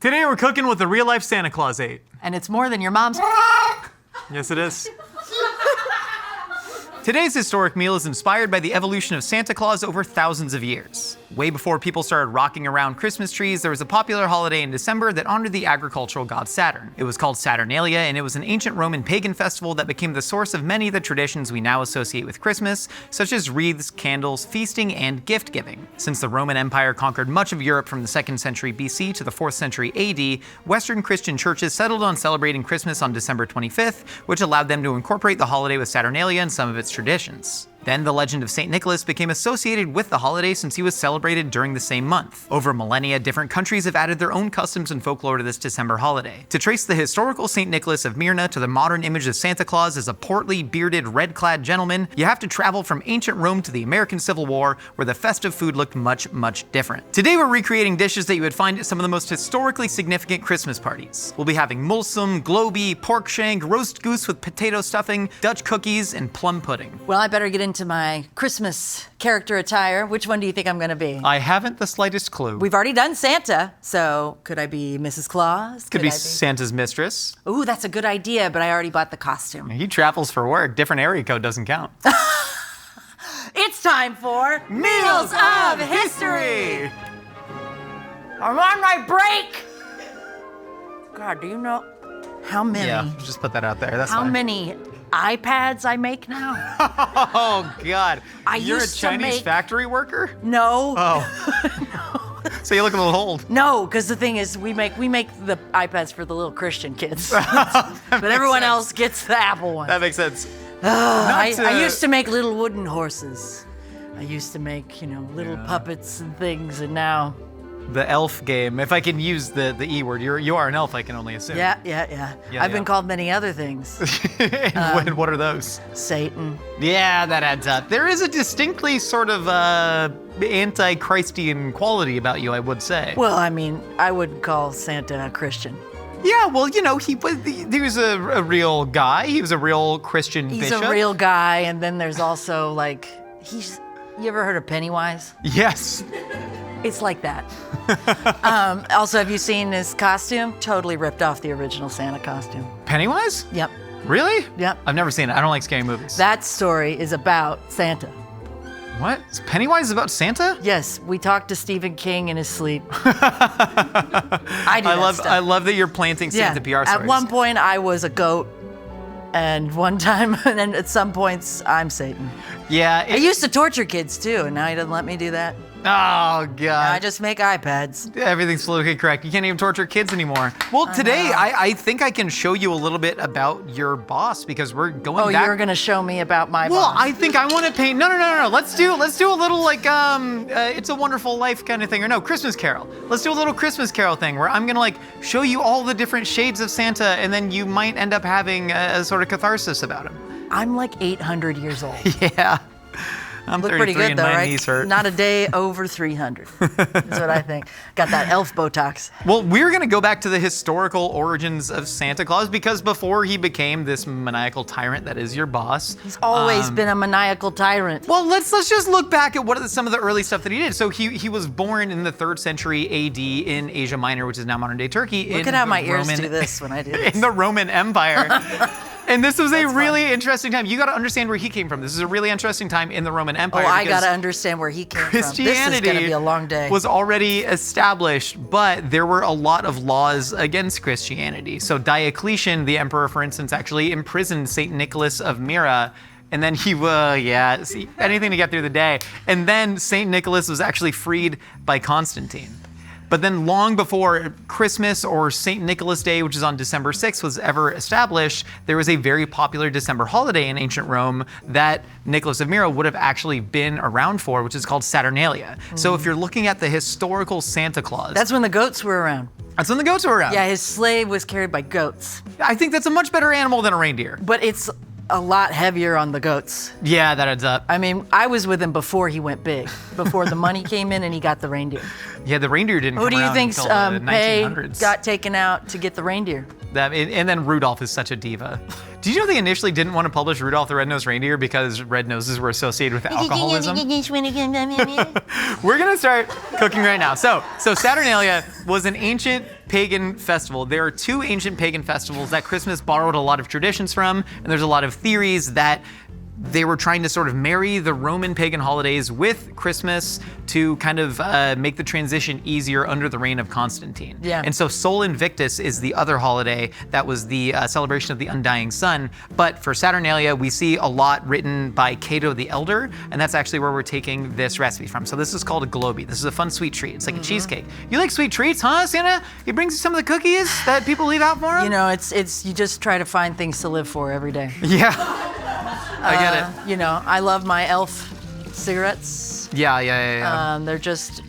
Today we're cooking what the real-life Santa Claus ate. And it's more than your mom's. Yes, it is. Today's historic meal is inspired by the evolution of Santa Claus over thousands of years. Way before people started rocking around Christmas trees, there was a popular holiday in December that honored the agricultural god Saturn. It was called Saturnalia, and it was an ancient Roman pagan festival that became the source of many of the traditions we now associate with Christmas, such as wreaths, candles, feasting, and gift-giving. Since the Roman Empire conquered much of Europe from the 2nd century BC to the 4th century AD, Western Christian churches settled on celebrating Christmas on December 25th, which allowed them to incorporate the holiday with Saturnalia and some of its traditions. Then the legend of St. Nicholas became associated with the holiday since he was celebrated during the same month. Over millennia, different countries have added their own customs and folklore to this December holiday. To trace the historical St. Nicholas of Myra to the modern image of Santa Claus as a portly, bearded, red-clad gentleman, you have to travel from ancient Rome to the American Civil War, where the festive food looked much, much different. Today we're recreating dishes that you would find at some of the most historically significant Christmas parties. We'll be having mulsum, globy, pork shank, roast goose with potato stuffing, Dutch cookies, and plum pudding. Well, I better get into my Christmas character attire. Which one do you think I'm gonna be? I haven't the slightest clue. We've already done Santa, so could I be Mrs. Claus? Could be Santa's mistress. Ooh, that's a good idea, but I already bought the costume. He travels for work. Different area code doesn't count. It's time for Meals of History! I'm on my break! God, do you know how many? Yeah, just put that out there. That's how fine. many iPads I make now? Oh, God. You're a used to Chinese make- factory worker? No. Oh. So you look a little old. No, because the thing is, we make the iPads for the little Christian kids, but everyone else gets the Apple one. That makes sense. I used to make little wooden horses. I used to make, little puppets and things, and now. The elf game. If I can use the E word, you are an elf, I can only assume. Yeah. I've been called many other things. And what are those? Satan. Yeah, that adds up. There is a distinctly sort of anti-Christian quality about you, I would say. Well, I mean, I wouldn't call Santa a Christian. Yeah, well, he was a real guy. He was a real Christian He's bishop. a real guy, and then there's also you ever heard of Pennywise? Yes. It's like that. Also, have you seen his costume? Totally ripped off the original Santa costume. Pennywise? Yep. Really? Yep. I've never seen it. I don't like scary movies. That story is about Santa. What? Is Pennywise about Santa? Yes, we talked to Stephen King in his sleep. I love that you're planting Santa PR stories. At one point, I was a goat, and one time, and then at some points, I'm Satan. Yeah. I used to torture kids too, and now he doesn't let me do that. Oh, God. Now I just make iPads. Everything's politically correct. You can't even torture kids anymore. Well, today, I think I can show you a little bit about your boss, because we're going back. Oh, you're going to show me about my boss. Well, I think I want to paint. No. Let's do a little like It's a Wonderful Life kind of thing, or no, Christmas Carol. Let's do a little Christmas Carol thing where I'm gonna show you all the different shades of Santa, and then you might end up having a sort of catharsis about him. I'm like 800 years old. Yeah. I'm Look 33 pretty good and though, my right? knees hurt. Not a day over 300. That's what I think. Got that elf Botox. Well, we're gonna go back to the historical origins of Santa Claus, because before he became this maniacal tyrant that is your boss, He's always been a maniacal tyrant. well, let's just look back at some of the early stuff that he did. So he was born in the 3rd century AD in Asia Minor, which is now modern day Turkey. Look at how my ears do this when I do this. In the Roman Empire. And this was a really interesting time. You got to understand where he came from. This is a really interesting time in the Roman Empire. Oh, I got to understand where he came from. This is Christianity going to be a long day. was already established, but there were a lot of laws against Christianity. So Diocletian, the emperor, for instance, actually imprisoned St. Nicholas of Myra. And then anything to get through the day. And then St. Nicholas was actually freed by Constantine. But then long before Christmas or St. Nicholas Day, which is on December 6th, was ever established, there was a very popular December holiday in ancient Rome that Nicholas of Myra would have actually been around for, which is called Saturnalia. So if you're looking at the historical Santa Claus. That's when the goats were around. That's when the goats were around. Yeah, his sleigh was carried by goats. I think that's a much better animal than a reindeer. But it's a lot heavier on the goats. Yeah, that adds up. I mean, I was with him before he went big, before the money came in and he got the reindeer. Yeah, the reindeer didn't Who come do you around think's until the Pay 1900s. got taken out to get the reindeer? And then Rudolph is such a diva. Did you know they initially didn't want to publish Rudolph the Red-Nosed Reindeer because red noses were associated with alcoholism? We're gonna start cooking right now. So Saturnalia was an ancient pagan festival. There are two ancient pagan festivals that Christmas borrowed a lot of traditions from, and there's a lot of theories that they were trying to sort of marry the Roman pagan holidays with Christmas to kind of make the transition easier under the reign of Constantine. Yeah. And so Sol Invictus is the other holiday that was the celebration of the undying sun. But for Saturnalia, we see a lot written by Cato the Elder, and that's actually where we're taking this recipe from. So this is called a globy. This is a fun sweet treat. It's like a cheesecake. You like sweet treats, huh, Santa? He brings you some of the cookies that people leave out for him? You know, it's you just try to find things to live for every day. Yeah. I get it. You know, I love my Elf cigarettes. Yeah. They're just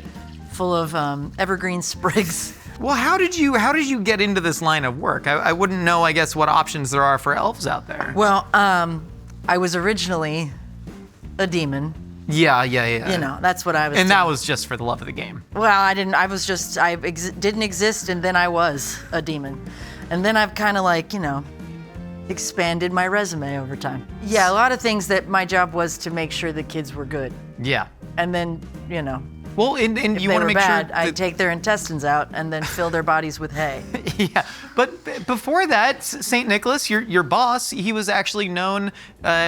full of evergreen sprigs. Well, how did you get into this line of work? I wouldn't know, I guess, what options there are for elves out there. Well, I was originally a demon. Yeah. You know, that's what I was. And doing. that was just for the love of the game. Well, I didn't. I was just. Didn't exist, and then I was a demon, and then I've kind of like, you know, expanded my resume over time. Yeah, a lot of things that my job was to make sure the kids were good. Yeah. And then, you know, Well, and if you they want to were make bad, sure. I'd take their intestines out and then fill their bodies with hay. Yeah, but before that, Saint Nicholas, your boss, he was actually known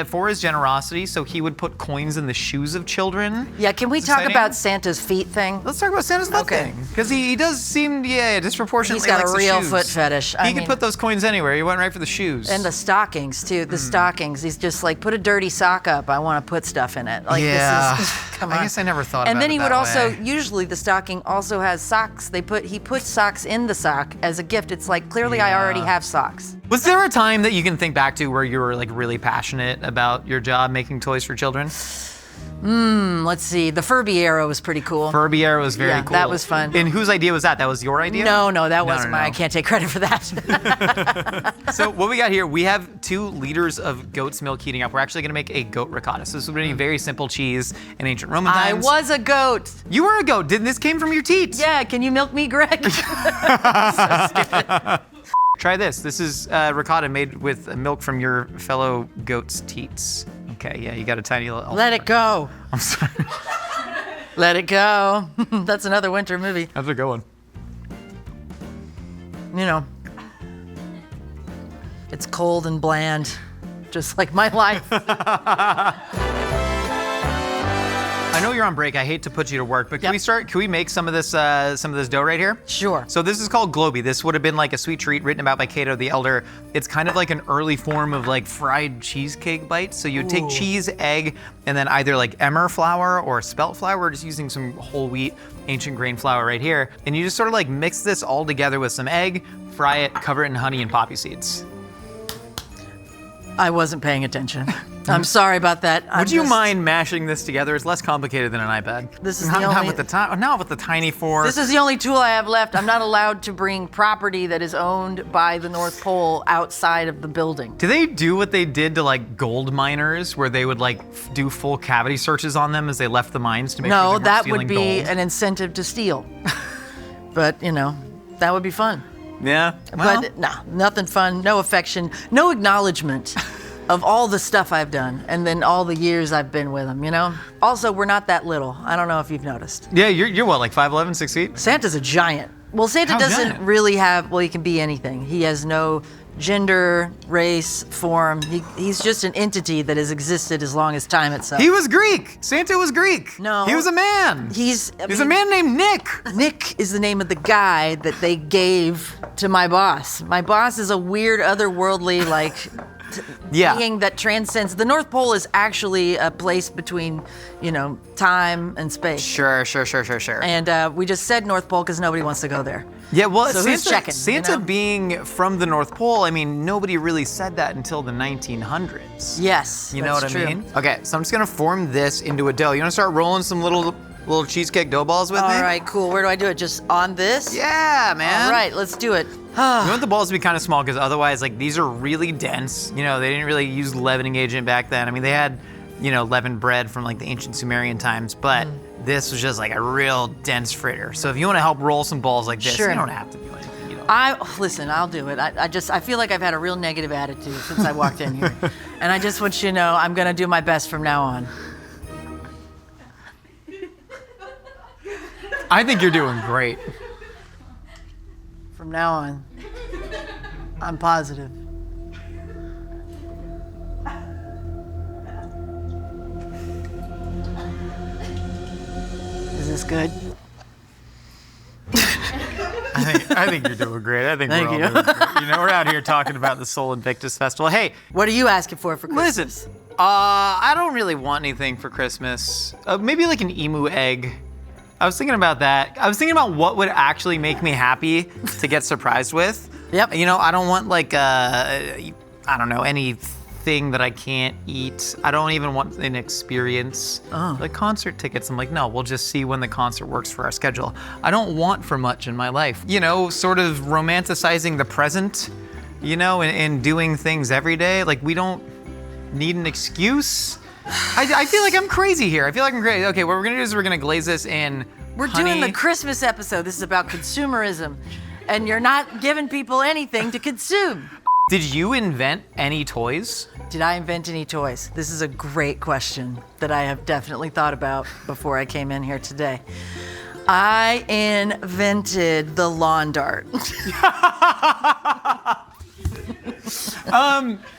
for his generosity. So he would put coins in the shoes of children. Yeah, can we It's talk exciting. about Santa's feet thing? Let's talk about Santa's foot Okay. thing, because he does seem disproportionately. He's got likes a the real shoes. foot fetish. He could put those coins anywhere. He went right for the shoes. And the stockings too. The stockings. He's just like, put a dirty sock up. I want to put stuff in it. Like Yeah. this is. Come on. I guess I never thought And about then it he that would also way. usually the stocking also has socks. He puts socks in the sock as a gift. It's like clearly I already have socks. Was there a time that you can think back to where you were like really passionate about your job making toys for children? Let's see. The Furby era was pretty cool. Furby era was very Yeah, cool. that was fun. And whose idea was that? That was your idea? No, that wasn't no. mine. I can't take credit for that. So what we got here, we have 2 liters of goat's milk heating up. We're actually gonna make a goat ricotta. So this would be very simple cheese in ancient Roman I times. was a goat. You were a goat. This came from your teats. Yeah, can you milk me, Greg? Try this. This is ricotta made with milk from your fellow goat's teats. Okay, yeah, you got a tiny little. Let it go. I'm sorry. Let it go. That's another winter movie. That's a good one. You know, it's cold and bland, just like my life. I know you're on break. I hate to put you to work, but can Yep. we start? Can we make some of this dough right here? Sure. So this is called globy. This would have been like a sweet treat written about by Cato the Elder. It's kind of like an early form of like fried cheesecake bites. So you'd take cheese, egg, and then either like emmer flour or spelt flour. We're just using some whole wheat ancient grain flour right here. And you just sort of like mix this all together with some egg, fry it, cover it in honey and poppy seeds. I wasn't paying attention. I'm sorry about that. Would you mind mashing this together? It's less complicated than an iPad. This is not, the not only- with the not with the tiny fork. This is the only tool I have left. I'm not allowed to bring property that is owned by the North Pole outside of the building. Do they do what they did to like gold miners, where they would like do full cavity searches on them as they left the mines to make sure they No, weren't that stealing would be gold? an incentive to steal. But, you know, that would be fun. Yeah. Well, But no, nothing fun, no affection, no acknowledgement of all the stuff I've done and then all the years I've been with them, you know? Also, we're not that little. I don't know if you've noticed. yeah, you're what, like 5'11", 6 feet? Santa's a giant. Well, Santa How doesn't giant? really have, well, he can be anything. He has no gender, race, form. He's just an entity that has existed as long as time itself. He was Greek. Santa was Greek. No. He was a man. He's a man named Nick. Nick is the name of the guy that they gave to my boss. My boss is a weird, otherworldly, like, Yeah. being that transcends. The North Pole is actually a place between, you know, time and space. Sure. And we just said North Pole because nobody wants to go there. Yeah, well, So Santa, who's checking, Santa you know? being from the North Pole, I mean, nobody really said that until the 1900s. Yes, You know that's what I true. mean? Okay, so I'm just gonna form this into a dough. You wanna start rolling some little cheesecake dough balls with me? All right, cool. Where do I do it? Just on this? Yeah, man. All right, let's do it. You want the balls to be kind of small because otherwise, like, these are really dense. You know, they didn't really use leavening agent back then. I mean, they had, you know, leavened bread from like the ancient Sumerian times, but This was just like a real dense fritter. So if you want to help roll some balls like this, Sure. you don't have to do anything. You don't. Listen, I'll do it. I feel like I've had a real negative attitude since I walked in here. And I just want you to know I'm going to do my best from now on. I think you're doing great. From now on, I'm positive. Is this good? I think you're doing great. I think Thank we're all you. doing great. You know, we're out here talking about the Soul Invictus Festival. Hey, What are you asking for Christmas? listen, I don't really want anything for Christmas. Maybe like an emu egg. I was thinking about that. I was thinking about what would actually make me happy to get surprised with. Yep. You know, I don't want like I don't know, anything that I can't eat. I don't even want an experience. Like concert tickets. I'm like, no, we'll just see when the concert works for our schedule. I don't want for much in my life. You know, sort of romanticizing the present, you know, and doing things every day. Like we don't need an excuse. I feel like I'm crazy here. I feel like I'm crazy. Okay, what we're gonna do is we're gonna glaze this in We're honey. doing the Christmas episode. This is about consumerism. And you're not giving people anything to consume. Did you invent any toys? Did I invent any toys? This is a great question that I have definitely thought about before I came in here today. I invented the lawn dart.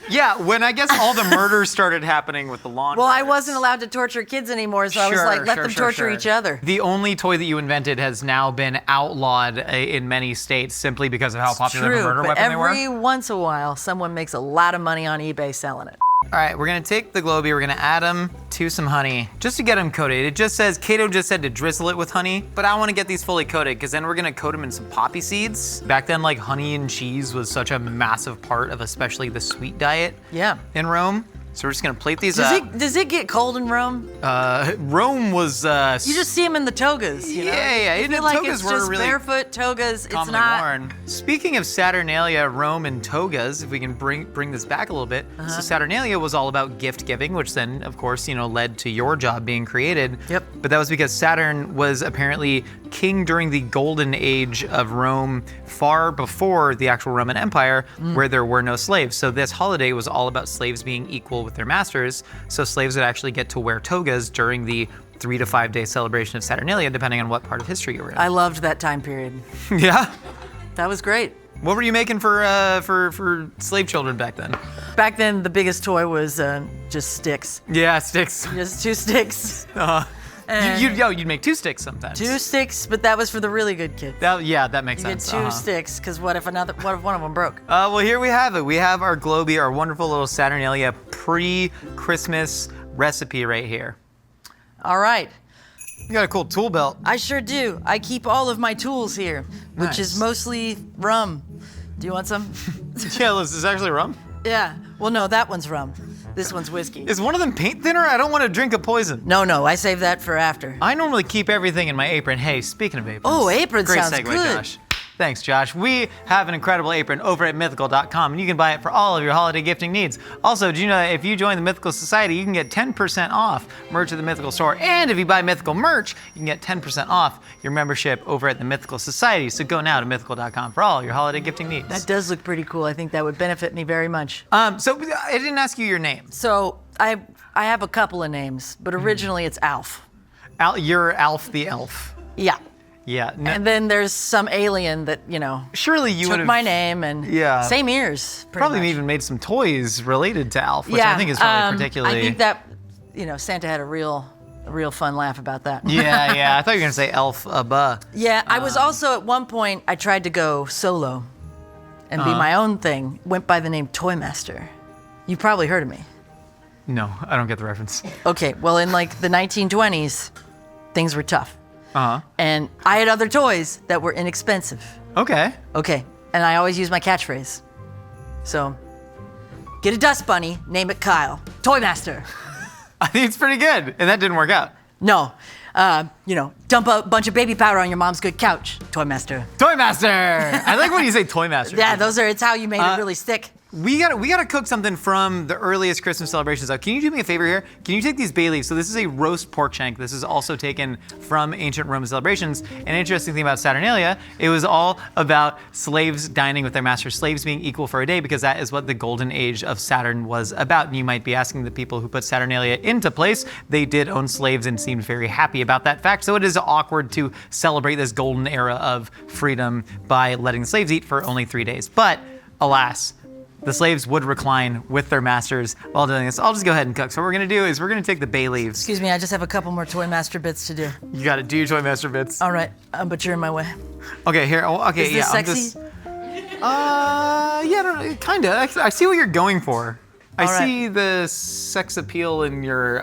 Yeah, when I guess all the murders started happening with the lawn. Well, I darts. wasn't allowed to torture kids anymore, so I was like, let them torture each other. The only toy that you invented has now been outlawed in many states simply because of how popular of a murder but weapon they were. every once in a while, someone makes a lot of money on eBay selling it. All right, we're gonna take the Globey, we're gonna add them to some honey just to get them coated. It just says, Kato just said to drizzle it with honey, but I wanna get these fully coated because then we're gonna coat them in some poppy seeds. Back then, like honey and cheese was such a massive part of especially the sweet diet Yeah. in Rome. So we're just gonna plate these up. Does it get cold in Rome? Rome was, You just see them in the togas, you know? yeah, I feel like togas it's were just really barefoot togas. It's commonly not. worn. Speaking of Saturnalia, Rome, and togas, if we can bring this back a little bit. So Saturnalia was all about gift giving, which then, of course, you know, led to your job being created. Yep. But that was because Saturn was apparently king during the golden age of Rome, far before the actual Roman Empire, where there were no slaves. So this holiday was all about slaves being equal with their masters. So slaves would actually get to wear togas during the 3 to 5 day celebration of Saturnalia, depending on what part of history you were in. I loved that time period. Yeah. That was great. What were you making for slave children back then? Back then, the biggest toy was just sticks. Yeah, sticks. Just 2 sticks. And You'd make 2 sticks sometimes. 2 sticks, but that was for the really good kids. That makes You get sense. 2 sticks, because what if one of them broke? Well, here we have it. We have our Globey, our wonderful little Saturnalia pre-Christmas recipe right here. All right. You got a cool tool belt. I sure do. I keep all of my tools here, which Nice. is mostly rum. Do you want some? Yeah, this is actually rum. Yeah. Well, no, that one's rum. This one's whiskey. Is one of them paint thinner? I don't want to drink a poison. No, I save that for after. I normally keep everything in my apron. Hey, speaking of aprons. Oh, apron great sounds segue, good. Josh. Thanks, Josh. We have an incredible apron over at mythical.com, and you can buy it for all of your holiday gifting needs. Also, do you know that if you join the Mythical Society, you can get 10% off merch at the Mythical store, and if you buy Mythical merch, you can get 10% off your membership over at the Mythical Society. So go now to mythical.com for all your holiday gifting needs. That does look pretty cool. I think that would benefit me very much. So I didn't ask you your name. So I have a couple of names, but originally it's Alf. You're Alf the Elf. Yeah. Yeah. And then there's some alien that, Surely you would took have my name and Yeah. same ears. Pretty probably much. even made some toys related to Alf, which yeah, I think is probably particularly. I think that, Santa had a real fun laugh about that. Yeah. I thought you were gonna say Elf Abba. Yeah, I was also at one point, I tried to go solo and be my own thing. Went by the name Toymaster. You've probably heard of me. No, I don't get the reference. Okay, well, in like the 1920s, things were tough. Uh-huh. And I had other toys that were inexpensive. Okay. Okay, and I always use my catchphrase. So, get a dust bunny, name it Kyle. Toymaster. I think it's pretty good, and that didn't work out. No, dump a bunch of baby powder on your mom's good couch. Toymaster. Toymaster! I like when you say Toymaster. Yeah, it's how you made it really stick. We gotta cook something from the earliest Christmas celebrations. Can you do me a favor here? Can you take these bay leaves? So this is a roast pork shank. This is also taken from ancient Roman celebrations. An interesting thing about Saturnalia, it was all about slaves dining with their masters, slaves being equal for a day, because that is what the golden age of Saturn was about. And you might be asking the people who put Saturnalia into place, they did own slaves and seemed very happy about that fact. So it is awkward to celebrate this golden era of freedom by letting the slaves eat for only 3 days. But alas, the slaves would recline with their masters while doing this. I'll just go ahead and cook. So what we're gonna do is we're gonna take the bay leaves. Excuse me, I just have a couple more Toy Master bits to do. You gotta do your toy master bits. All right, but you're in my way. Okay, here. Oh, okay, Is this yeah. sexy? Yeah, kinda. I see what you're going for. I All right. see the sex appeal in your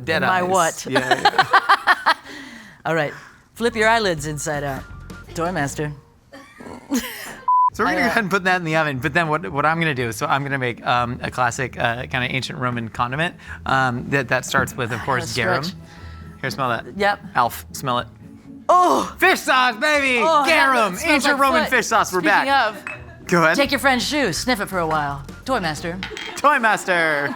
dead In my eyes. what? Yeah. All right, flip your eyelids inside out. Toy Master. So we're gonna go ahead and put that in the oven. But then what I'm gonna do is, so I'm gonna make a classic kind of ancient Roman condiment that starts with, of course, garum. stretch. Here, smell that. Yep. Alf, smell it. Oh! Fish sauce, baby! Oh, Garum, that smells ancient like Roman foot. fish sauce. We're Speaking back. of, Go ahead. take your friend's shoes, sniff it for a while. Toy Master. Toy Master.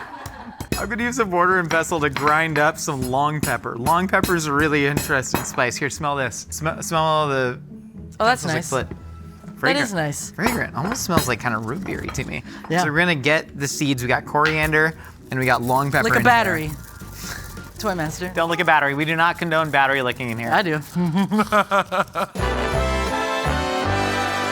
I'm gonna use a mortar and pestle to grind up some long pepper. Long pepper is a really interesting spice. Here, smell this. Smell the. Oh, that's smells nice. Like foot. That Fragrant. is nice. Fragrant. Almost smells like kind of root beery to me. Yeah. So we're gonna get the seeds. We got coriander and we got long pepper. Like a in battery. Here. Toy Master. Don't lick a battery. We do not condone battery licking in here. I do.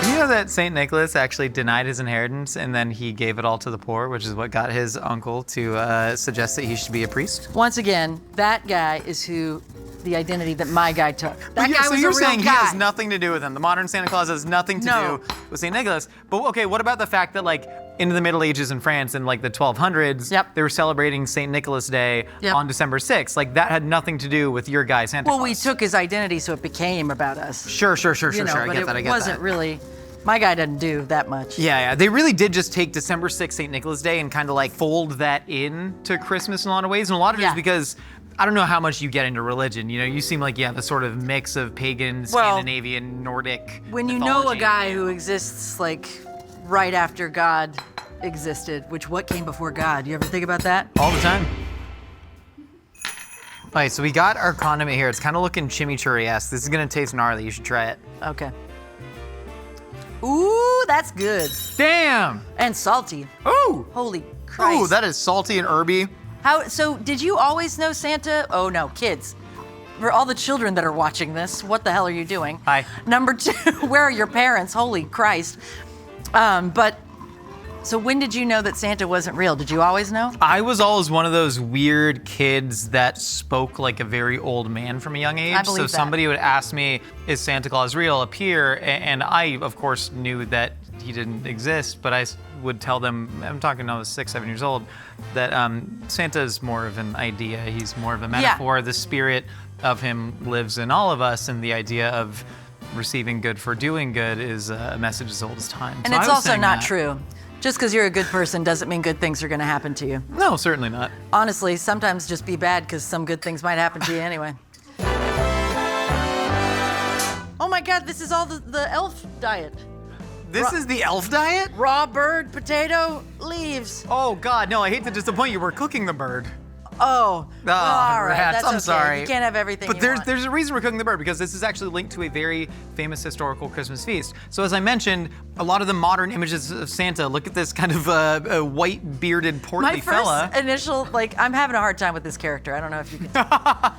You know that St. Nicholas actually denied his inheritance and then he gave it all to the poor, which is what got his uncle to suggest that he should be a priest? Once again, that guy is who the identity that my guy took. That Yeah, guy so was you're a real saying guy. he has nothing to do with him. The modern Santa Claus has nothing to No. do with St. Nicholas. But okay, what about the fact that like into the Middle Ages in France in like the 1200s, Yep. they were celebrating St. Nicholas Day Yep. on December 6th. Like that had nothing to do with your guy Santa Well, Claus. we took his identity, so it became about us. Sure. You know, I but get that. it wasn't really. My guy doesn't do that much. Yeah. They really did just take December 6th, St. Nicholas Day, and kind of like fold that in to Christmas in a lot of ways. And a lot of it Yeah. is because I don't know how much you get into religion. You know, you seem like you have a sort of mix of pagan, Well, Scandinavian, Nordic. When you know a mythology. guy who exists like right after God existed, which what came before God? You ever think about that? All the time. All right, so we got our condiment here. It's kind of looking chimichurri-esque. This is gonna taste gnarly. You should try it. Okay. Ooh, that's good. Damn! And salty. Ooh! Holy Christ. Ooh, that is salty and herby. So did you always know Santa? Oh no, kids. For all the children that are watching this, what the hell are you doing? Hi. Number 2, where are your parents? Holy Christ. So when did you know that Santa wasn't real? Did you always know? I was always one of those weird kids that spoke like a very old man from a young age. I believe so that. somebody would ask me, is Santa Claus real up here? And I, of course, knew that he didn't exist, but I would tell them, I'm talking when I was 6, 7 years old, that Santa is more of an idea. He's more of a metaphor. The spirit of him lives in all of us, and the idea of receiving good for doing good is a message as old as time. And So I it's was also saying not that. true. Just because you're a good person doesn't mean good things are going to happen to you. No, certainly not. Honestly, sometimes just be bad because some good things might happen to you anyway. Oh my God, this is all the elf diet. This is the elf diet? Raw bird, potato, leaves. Oh God, no, I hate to disappoint you. We're cooking the bird. Oh, well, all right, rats, that's I'm okay. sorry. You can't have everything But you there's want. there's a reason we're cooking the bird, because this is actually linked to a very famous historical Christmas feast. So as I mentioned, a lot of the modern images of Santa, look at this kind of white bearded portly My first fella. initial, I'm having a hard time with this character. I don't know if you can tell.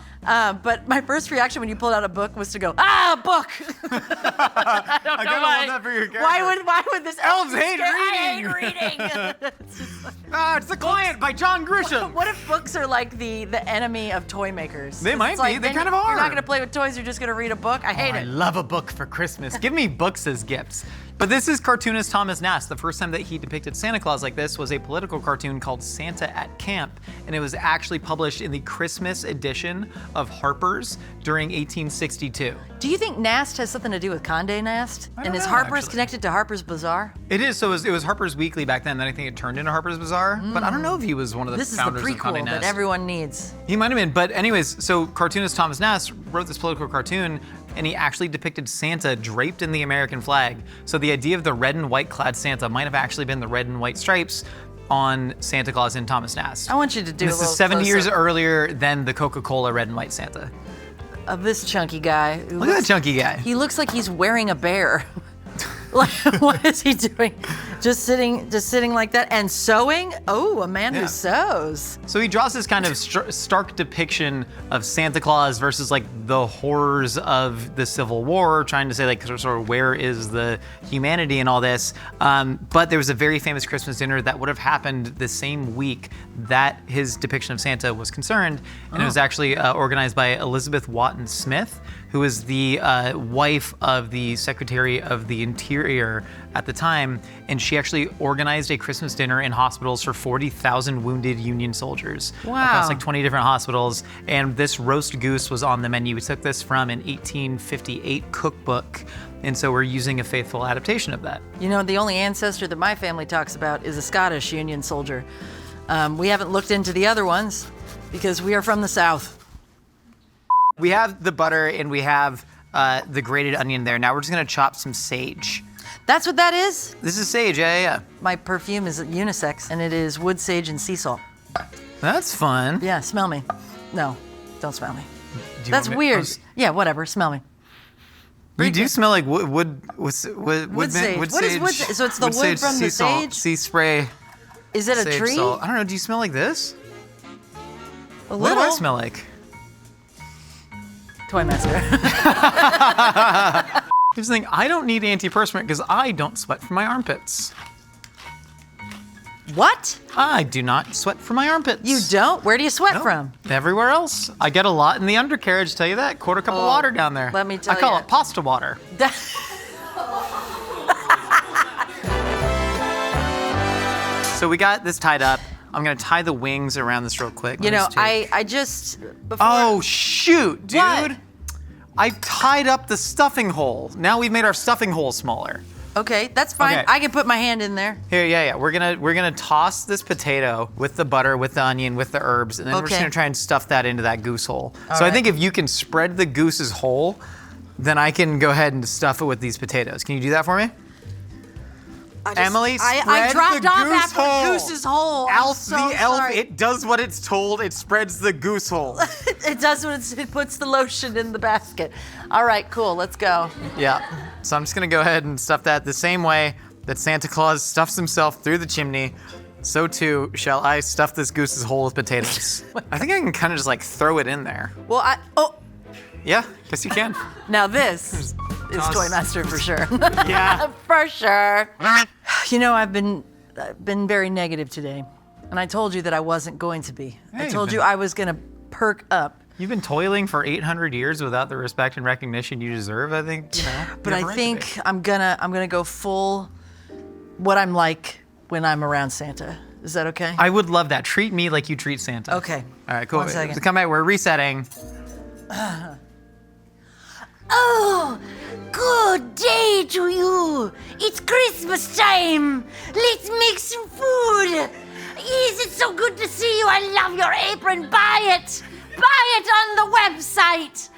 But my first reaction when you pulled out a book was to go, ah, book! I don't I know kinda why. love that for your character. Why would this Elves be hate scared? reading. I hate reading. It's just like- It's The Client by John Grisham. What if books are like the enemy of toy makers? They might It's like, be. They then kind of You're are. not going to play with toys. You're just going to read a book. I hate I it. love a book for Christmas. Give me books as gifts. But this is cartoonist Thomas Nast. The first time that he depicted Santa Claus like this was a political cartoon called Santa at Camp, and it was actually published in the Christmas edition of Harper's during 1862. Do you think Nast has something to do with Condé Nast? I And don't is know, Harper's actually. connected to Harper's Bazaar? It is, so it was Harper's Weekly back then, I think it turned into Harper's Bazaar, but I don't know if he was one of the This is the founders of Condé prequel Nast. that everyone needs. He might have been, but anyways, so cartoonist Thomas Nast wrote this political cartoon and he actually depicted Santa draped in the American flag. So the idea of the red and white clad Santa might have actually been the red and white stripes on Santa Claus in Thomas Nast. I want you to do This a little is 70 years close-up earlier than the Coca-Cola red and white Santa. of this chunky guy. Look at that chunky guy. He looks like he's wearing a bear. Like, what is he doing? Just sitting like that and sewing? Oh, a man who sews. So he draws this kind of stark depiction of Santa Claus versus like the horrors of the Civil War, trying to say like sort of where is the humanity in all this. But there was a very famous Christmas dinner that would have happened the same week that his depiction of Santa was concerned, and it was actually organized by Elizabeth Wotton Smith, who was the wife of the Secretary of the Interior at the time, and she actually organized a Christmas dinner in hospitals for 40,000 wounded Union soldiers across like 20 different hospitals. And this roast goose was on the menu. We took this from an 1858 cookbook, and so we're using a faithful adaptation of that. You know, the only ancestor that my family talks about is a Scottish Union soldier. We haven't looked into the other ones because we are from the South. We have the butter and we have the grated onion there. Now we're just gonna chop some sage. That's what that is? This is sage, yeah. My perfume is unisex, and it is wood, sage, and sea salt. That's fun. Yeah, smell me. No, don't smell me. Do you That's want me- weird. Yeah, whatever, smell me. You do smell like wood sage. wood What is sage. wood sage? So it's the wood from the sea salt, sage? sea spray. Is it a Sage tree? salt. I don't know. Do you smell like this? A What little. do I smell like? Toy master. Here's the thing. I don't need antiperspirant because I don't sweat from my armpits. What? I do not sweat from my armpits. You don't? Where do you sweat No. from? Everywhere else. I get a lot in the undercarriage. Tell you that. Quarter cup of water down there. let me tell I call ya. it pasta water. So we got this tied up. I'm gonna tie the wings around this real quick. You Let me know, just take- I just before. Oh shoot, dude! What? I tied up the stuffing hole. Now we've made our stuffing hole smaller. Okay, that's fine. Okay. I can put my hand in there. Here, yeah. We're gonna toss this potato with the butter, with the onion, with the herbs, and then we're just Okay. gonna try and stuff that into that goose hole. All So I right. think if you can spread the goose's hole, then I can go ahead and stuff it with these potatoes. Can you do that for me? Emily, I spread dropped the off goose after hole. the goose's hole. I'm Elf, so the elf, sorry. it does what it's told. It spreads the goose hole. It does what it puts the lotion in the basket. All right, cool. Let's go. Yeah. So I'm just gonna go ahead and stuff that the same way that Santa Claus stuffs himself through the chimney. So too shall I stuff this goose's hole with potatoes. I think I can kind of just like throw it in there. Well, Yeah, guess you can. now this is toss- Toy Master for sure. Yeah. For sure. You know, I've been very negative today, and I told you that I wasn't going to be. I Hey, told but- you I was gonna perk up, You've been toiling for 800 years without the respect and recognition you deserve. I think, you know. but you have I a right to think be. I'm gonna go full what I'm like when I'm around Santa. Is that okay? I would love that. Treat me like you treat Santa. Okay. All right, cool. 1 second. Come back. We're resetting. Oh, good day to you. It's Christmas time. Let's make some food. Is it so good to see you? I love your apron. Buy it. Buy it on the website.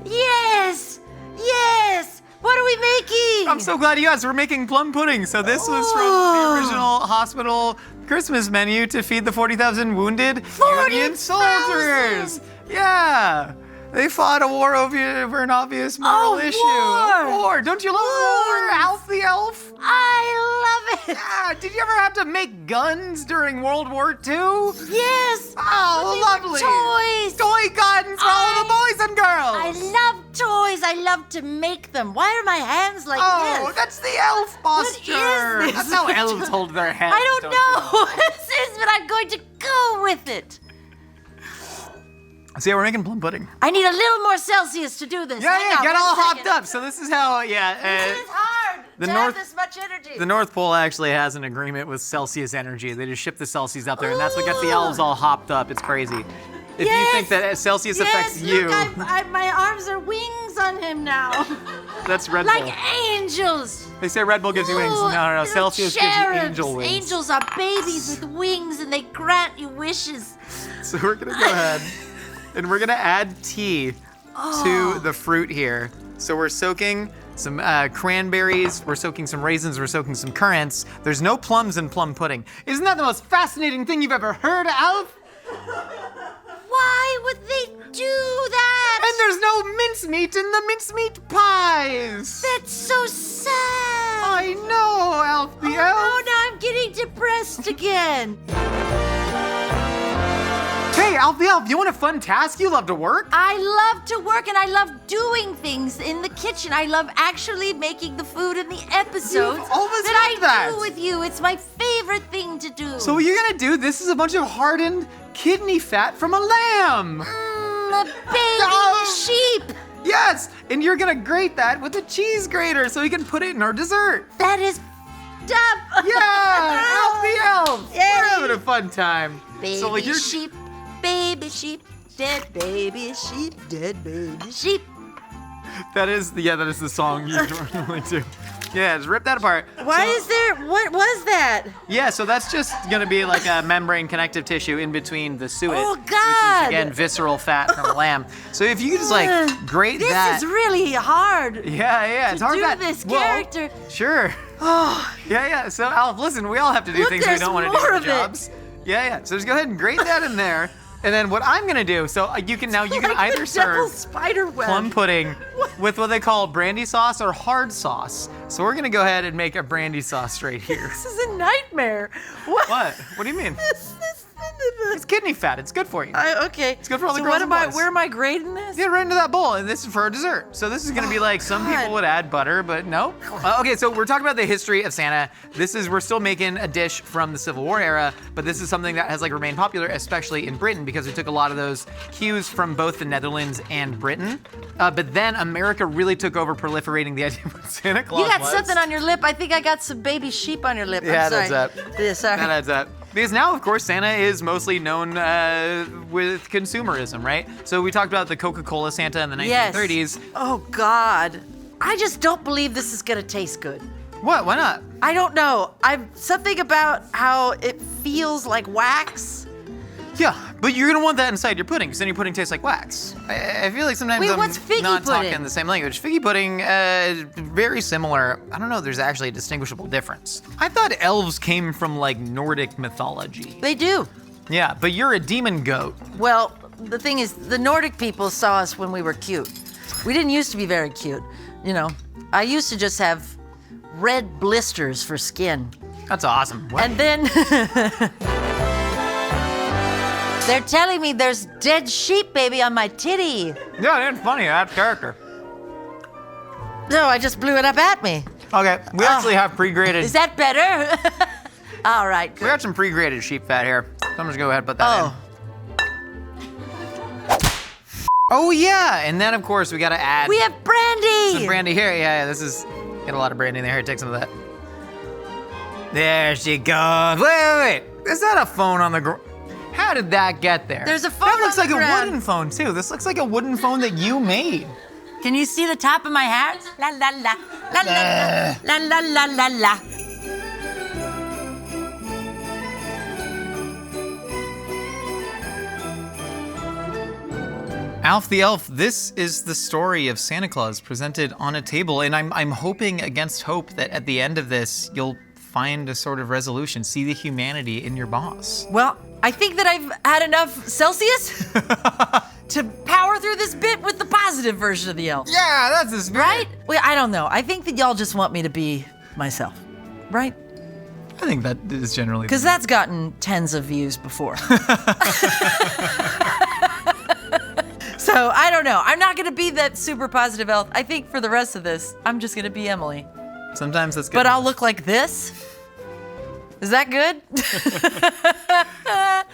Yes. Yes. What are we making? I'm so glad you asked. We're making plum pudding. So this was from the original hospital Christmas menu to feed the 40,000 wounded Union 40,000! soldiers. Yeah. They fought a war over an obvious moral issue. war! Don't you love war, Alf the Elf? I love it. Yeah. Did you ever have to make guns during World War II? Yes. Oh, They were lovely. toys. Toy guns for all the boys and girls. I love toys. I love to make them. Why are my hands like Oh, this? that's the elf posture. this? That's how elves hold their heads. I don't know what this is, but I'm going to go with it. See, we're making plum pudding. I need a little more Celsius to do this. Yeah, Hang on get 1 all hopped second. up. So this is how, This is hard the to North- have this much energy. the North Pole actually has an agreement with Celsius Energy. They just ship the Celsius up there, and that's what gets the elves all hopped up. It's crazy. If you think that Celsius affects you, Look, my arms are wings on him now. that's Red Like Bull. angels. They say Red Bull gives you wings. Ooh, No. little Celsius gives you cherubs. angel wings. Angels are babies with wings, and they grant you wishes. So we're gonna go ahead and we're gonna add tea to the fruit here. So we're soaking some cranberries, we're soaking some raisins, we're soaking some currants. There's no plums in plum pudding. Isn't that the most fascinating thing you've ever heard, Alf? Why would they do that? And there's no mincemeat in the mincemeat pies. That's so sad. I know, Alf the elf. Oh, now I'm getting depressed again. Hey, Alf the elf, you want a fun task? You love to work? I love to work and I love doing things in the kitchen. I love actually making the food in the episodes You've always that loved that. I do with you. It's my favorite thing to do. So what you're gonna do, this is a bunch of hardened kidney fat from a lamb. A baby Oh. sheep. Yes, and you're gonna grate that with a cheese grater so we can put it in our dessert. That is up. Yeah, Alf the elf. Yay. We're having a fun time. Baby So like you're sheep, baby sheep, dead baby sheep, dead baby sheep. that is the song you normally do. Yeah, just rip that apart. Why So- is there, what was that? Yeah, so that's just gonna be like a membrane connective tissue in between the suet, Oh, which God. is again visceral fat from a lamb. So if you could just like grate This that. is really hard. Yeah, it's hard do that. this Well, character. Sure. Oh, Yeah. So Alf, listen, we all have to do Look, things we there's don't want to do more in of it. jobs. Yeah. So just go ahead and grate that in there, and then what I'm gonna do. So you can like either the serve devil's spider web. plum pudding with what they call brandy sauce or hard sauce. So we're gonna go ahead and make a brandy sauce right here. This is a nightmare. What? What? What do you mean? It's kidney fat. It's good for you. Okay. It's good for all the so girls what and am boys. Where am I grading this? Yeah, right into that bowl, and this is for our dessert. So this is gonna be like some God. people would add butter, but no. Okay, so we're talking about the history of Santa. We're still making a dish from the Civil War era, but this is something that has like remained popular, especially in Britain, because we took a lot of those cues from both the Netherlands and Britain. But then America really took over proliferating the idea of what Santa Claus You got was. something on your lip. I think I got some baby sheep on your lip. Yeah, I'm sorry. that's up. Yeah, sorry. That adds up. Because now, of course, Santa is mostly known with consumerism, right? So we talked about the Coca-Cola Santa in the 1930s. Oh God. I just don't believe this is gonna taste good. What? Why not? I don't know. I've something about how it feels like wax. Yeah, but you're gonna want that inside your pudding, because then your pudding tastes like wax. I feel like sometimes Wait, I'm what's figgy not pudding? talking the same language. Figgy pudding, very similar. I don't know, there's actually a distinguishable difference. I thought elves came from like Nordic mythology. They do. Yeah, but you're a demon goat. Well, the thing is, the Nordic people saw us when we were cute. We didn't used to be very cute. You know, I used to just have red blisters for skin. That's awesome. What? And then they're telling me there's dead sheep baby on my titty. Yeah, it's funny, that's character. No, I just blew it up at me. Okay, we actually have pre-grated. Is that better? All right. We got some pre-grated sheep fat here. So I'm just gonna go ahead and put that in. Oh yeah, and then of course we gotta add We have brandy. some brandy here. Yeah, this is, get a lot of brandy in there. Here, take some of that. There she goes. Wait. Is that a phone on the ground? How did that get there? There's a phone That looks on like the a ground. wooden phone too. This looks like a wooden phone that you made. Can you see the top of my hat? La la la la la la la la la la. Alf the Elf, this is the story of Santa Claus presented on a table, and I'm hoping against hope that at the end of this, you'll find a sort of resolution, see the humanity in your boss. Well, I think that I've had enough Celsius to power through this bit with the positive version of the elf. Yeah, that's the spirit. Right? Well, I don't know. I think that y'all just want me to be myself. Right? I think that is generally Because that's gotten tens of views before. So I don't know. I'm not going to be that super positive elf. I think for the rest of this, I'm just going to be Emily. Sometimes that's good. But I'll look like this. Is that good?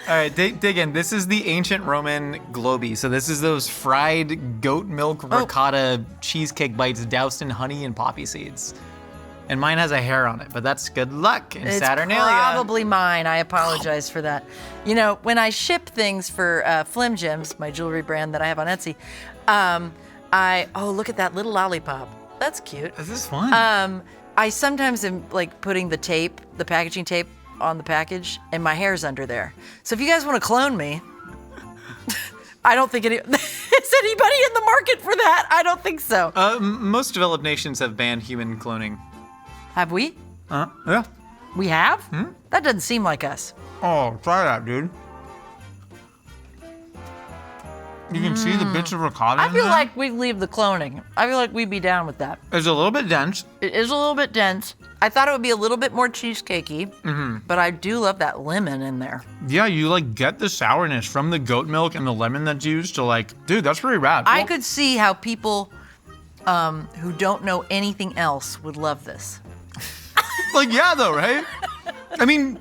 All right, dig in. This is the ancient Roman globi. So this is those fried goat milk ricotta cheesecake bites doused in honey and poppy seeds. And mine has a hair on it, but that's good luck in It's Saturnalia. probably mine. I apologize for that. You know, when I ship things for Flim Gems, my jewelry brand that I have on Etsy, look at that little lollipop. That's cute. This is fun. I sometimes am like putting the packaging tape on the package, and my hair's under there. So if you guys want to clone me, I don't think is anybody in the market for that? I don't think so. Most developed nations have banned human cloning. Have we? Yeah. We have? That doesn't seem like us. Oh, try that, dude. You can see the bits of ricotta I in feel there. like we'd leave the cloning. I feel like we'd be down with that. It's a little bit dense. It is a little bit dense. I thought it would be a little bit more cheesecakey, but I do love that lemon in there. Yeah, you like get the sourness from the goat milk and the lemon that's used to like, dude, that's pretty rad. I could see how people who don't know anything else would love this. Like, yeah, though, right? I mean,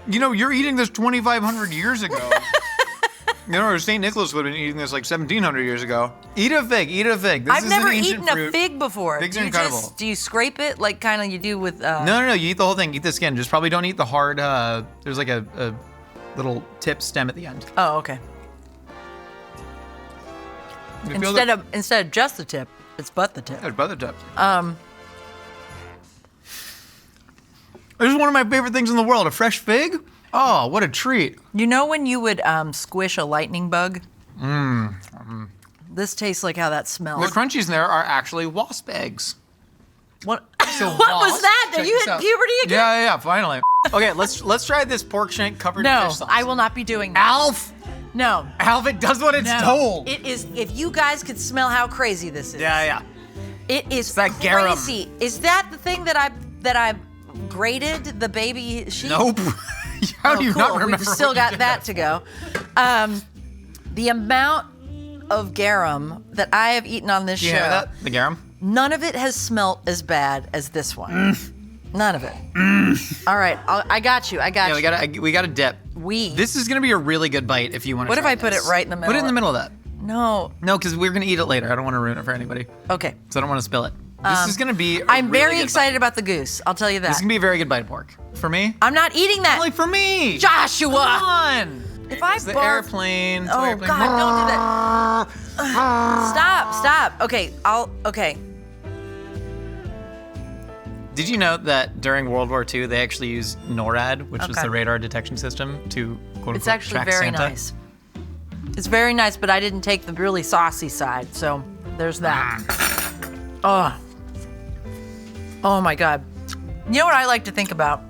you know, you're eating this 2,500 years ago. You know, or St. Nicholas would have been eating this like 1,700 years ago. Eat a fig, eat a fig. This I've is never an ancient eaten fruit. a fig before. Figs are incredible. Do you scrape it like kind of you do with? No, you eat the whole thing. Eat the skin. Just probably don't eat the hard, there's like a little tip stem at the end. Oh, okay. You feel the- Instead of just the tip, it's but the tip. There's butter tip. This is one of my favorite things in the world. A fresh fig? Oh, what a treat. You know when you would squish a lightning bug? This tastes like how that The smells. crunchies in there are actually wasp eggs. What? So What was wasp- that? Are check you this hit out. puberty again? Yeah, finally. Okay, let's try this pork shank covered in No, fish sauce. I will not be doing that. Alf! No. Alf, it does what it's No. told. It is. If you guys could smell how crazy this is. Yeah. It is that garum. crazy. Is that the thing that I grated the baby sheep? Nope. How do you cool. not remember? We've still what you got did? that to go. The amount of garum that I have eaten on this You show, have that? The garum? none of it has smelt as bad as this one. None of it. All right, I got you. Yeah, we got to dip. We. This is gonna be a really good bite if you want to. What if I put it right in the middle? Put it in the middle of that. No. No, because we're gonna eat it later. I don't want to ruin it for anybody, Okay. so I don't want to spill it. This is gonna be. I'm very excited about the goose. I'll tell you This that. is gonna be a very good bite of pork for me. I'm not eating that. Like for me. Joshua. Come on. If I It's the barf- airplane. It's the Oh airplane. God! Don't do that. Stop. Okay. Okay. Did you know that during World War II they actually used NORAD, which was Okay. the radar detection system, to quote It's unquote actually track very Santa? nice. It's very nice, but I didn't take the really saucy side, so there's that. Oh my God. You know what I like to think about?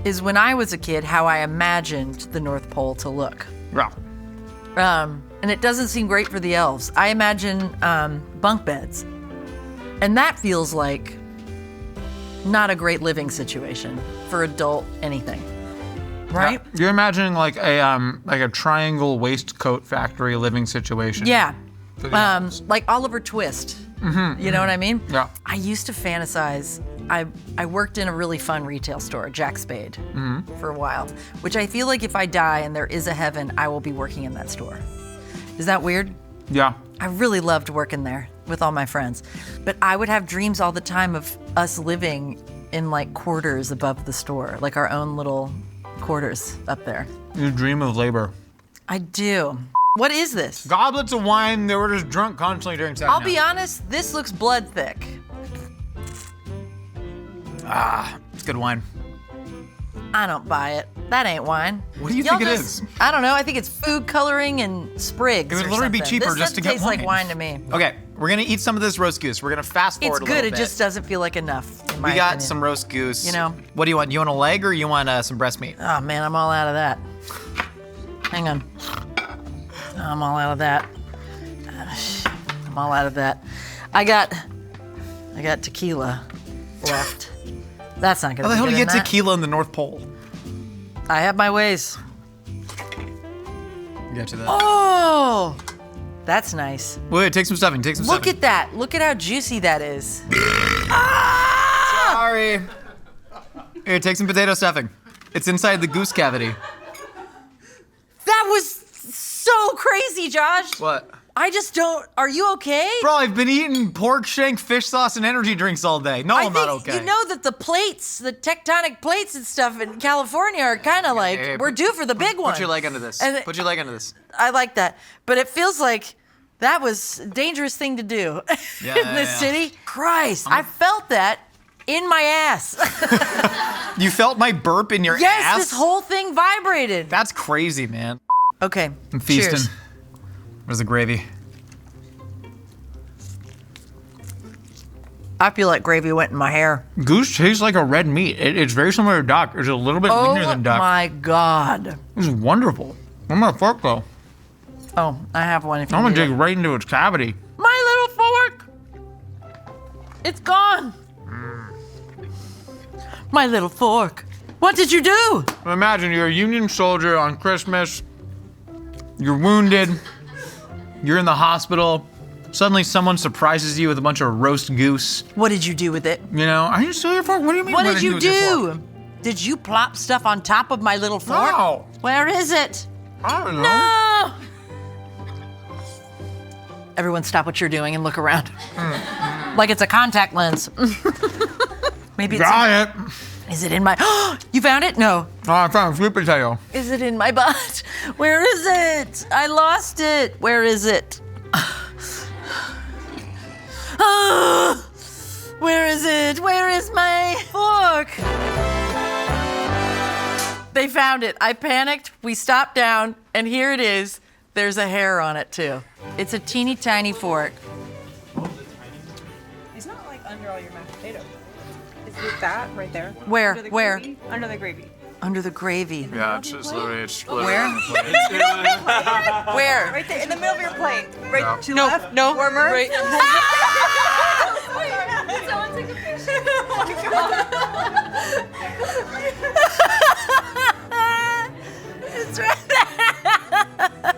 Is when I was a kid, how I imagined the North Pole to look. Yeah. And it doesn't seem great for the elves. I imagine bunk beds. And that feels like not a great living situation for adult anything. Right? You're imagining like a triangle waistcoat factory living situation. Yeah. For the elves. Like Oliver Twist. You know what I mean? Yeah. I used to fantasize. I worked in a really fun retail store, Jack Spade, for a while, which I feel like if I die and there is a heaven, I will be working in that store. Is that weird? Yeah. I really loved working there with all my friends. But I would have dreams all the time of us living in like quarters above the store, like our own little quarters up there. You dream of labor. I do. What is this? Goblets of wine. They were just drunk constantly during sex. I'll be honest, this looks blood thick. It's good wine. I don't buy it. That ain't wine. What do you Y'all think it just- is? I don't know. I think it's food coloring and sprigs. It would or literally be something. cheaper This just to doesn't get taste like wine. wine to me. Okay, we're gonna eat some of this roast goose. We're gonna fast It's forward a good. little It bit. just doesn't feel like enough. In my We got opinion. some roast goose. You know. What do you want? You want a leg or you want some breast meat? Oh man, I'm all out of that. Hang on. I'm all out of that. I'm all out of that. I got tequila left. That's not gonna How the be hell good do you in get that. tequila in the North Pole? I have my ways. Get to that. Oh, that's nice. Wait, take some stuffing. Take some Look stuffing. at that. Look at how juicy that is. Sorry. Here, take some potato stuffing. It's inside the goose cavity. That was so crazy, Josh. What? I just don't. Are you okay? Bro, I've been eating pork shank, fish sauce, and energy drinks all day. No, I'm not okay. You know that the plates, the tectonic plates and stuff in California are kind of like, hey, we're due for the big one. Put your leg under this. And Put your leg under this. I like that. But it feels like that was a dangerous thing to do Yeah, in this yeah. city. Christ, I felt that in my ass. You felt my burp in your Yes, ass? this whole thing vibrated. That's crazy, man. Okay. I'm feasting. Cheers. Where's the gravy? I feel like gravy went in my hair. Goose tastes like a red meat. It's very similar to duck. It's a little bit leaner than duck. Oh my God. It's wonderful. Where's my fork though? Oh, I have one if you I'm gonna need dig it. right into its cavity. My little fork. It's gone. My little fork. What did you do? Imagine you're a Union soldier on Christmas. You're wounded. You're in the hospital. Suddenly someone surprises you with a bunch of roast goose. What did you do with it? You know, are you still your fork? What do you mean? What did you with your fork? do? Did you plop stuff on top of my little fork? No. Where is it? I don't know. No! Everyone stop what you're doing and look around. Like it's a contact lens. Maybe it's Got it. Is it in my You found it? No. Oh, I found a sweet potato. Is it in my butt? Where is it? I lost it. Where is it? Where is it? Where is my fork? They found it. I panicked. We stopped down, and here it is. There's a hair on it, too. It's a teeny tiny fork. It's not like under all your mashed potatoes. It's with that right there. Where? Under the Where? Gravy. Under the gravy. Under the gravy. Yeah, it's just literally split. Where? Where? Right there, in the middle of your plate. Right Yeah. to No, left. no. Warmer. Right. Someone take a picture. It's right there.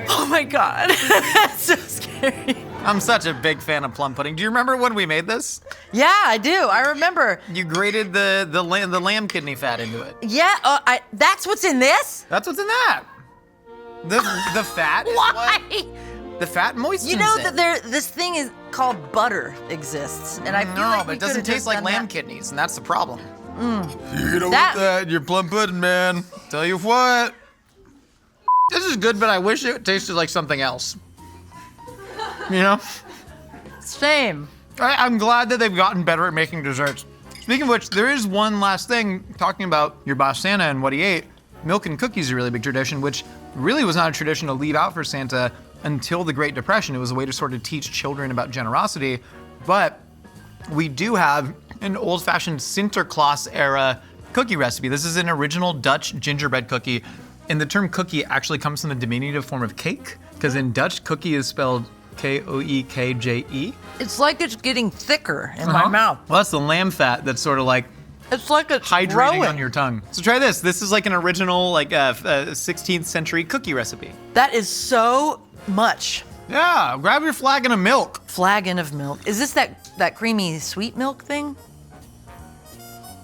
Oh my God. That's so scary. I'm such a big fan of plum pudding. Do you remember when we made this? Yeah, I do. I remember. You grated the lamb kidney fat into it. Yeah, that's what's in this? That's what's in that. The fat is Why? the fat moistens You know it. that this thing is called butter exists, and I feel No, like but we it doesn't could've just taste like done lamb that. kidneys, and that's the problem. You don't That- want that. You're plum pudding, man. Tell you what. This is good, but I wish it tasted like something else. You know? Same. I'm glad that they've gotten better at making desserts. Speaking of which, there is one last thing, talking about your boss Santa and what he ate. Milk and cookies is a really big tradition, which really was not a tradition to leave out for Santa until the Great Depression. It was a way to sort of teach children about generosity. But we do have an old-fashioned Sinterklaas era cookie recipe. This is an original Dutch gingerbread cookie. And the term cookie actually comes from the diminutive form of cake, because in Dutch, cookie is spelled Koekje. It's like it's getting thicker in my mouth. Well, that's the lamb fat that's sort of like It's like it's hydrating growing. on your tongue. So try this. This is like an original, like 16th century cookie recipe. That is so much. Yeah, grab your flagon of milk. Flagon of milk. Is this that creamy sweet milk thing?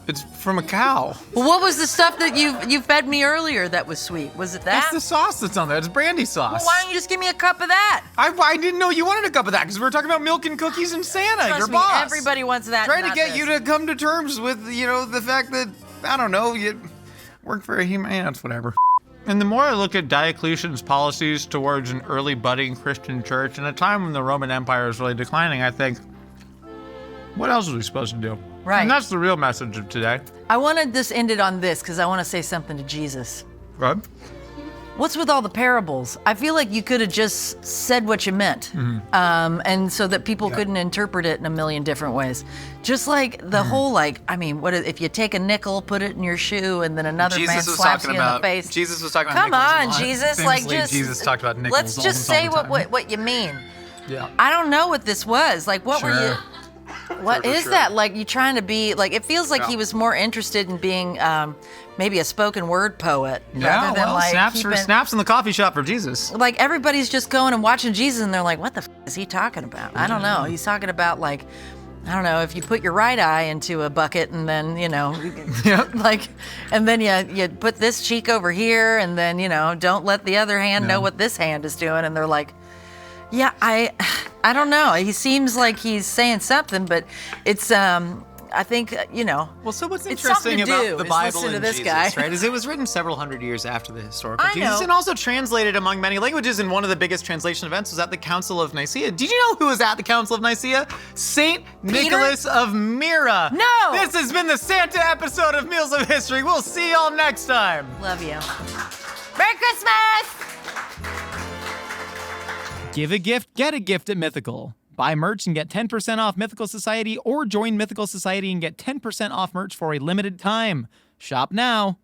It's from a cow. Well, what was the stuff that you fed me earlier that was sweet? Was it that? That's the sauce that's on there. It's brandy sauce. Well, why don't you just give me a cup of that? I didn't know you wanted a cup of that because we were talking about milk and cookies and Santa, your Trust me, boss. everybody wants that. Trying to not get this. you to come to terms with, the fact that, I don't know, you work for a human, it's whatever. And the more I look at Diocletian's policies towards an early budding Christian church in a time when the Roman Empire is really declining, I think, what else are we supposed to do? Right. And that's the real message of today. I wanted this ended on this because I want to say something to Jesus. Right? What's with all the parables? I feel like you could have just said what you meant, and so that people couldn't interpret it in a million different ways. Just like the whole, what if you take a nickel, put it in your shoe, and then another man slaps you in the face? Jesus was talking about Come nickels a on, lot. Jesus! Famously, Just Jesus talked about nickels. let's just almost all say the time. what you mean. Yeah. I don't know what this was. Like, what were you? What Sure, is sure. that? Like, you trying to be like? It feels like Yeah. he was more interested in being maybe a spoken word poet Yeah, rather than well, like snaps snaps in the coffee shop for Jesus. like everybody's just going and watching Jesus and they're like, what the is he talking about? I don't know. He's talking about like, I don't know, if you put your right eye into a bucket and then, Yep. like, and then you put this cheek over here and then, don't let the other hand know what this hand is doing. And they're like, yeah, I don't know. He seems like he's saying something, but it's, I think, Well, so what's it's something interesting to do about the is Bible listen to and this Jesus, guy. right, is it was written several hundred years after the historical I Jesus know. and also translated among many languages, and one of the biggest translation events was at the Council of Nicaea. Did you know who was at the Council of Nicaea? Saint Nicholas of Myra. No! This has been the Santa episode of Meals of History. We'll see y'all next time. Love you. Merry Christmas! Give a gift, get a gift at Mythical. Buy merch and get 10% off Mythical Society, or join Mythical Society and get 10% off merch for a limited time. Shop now.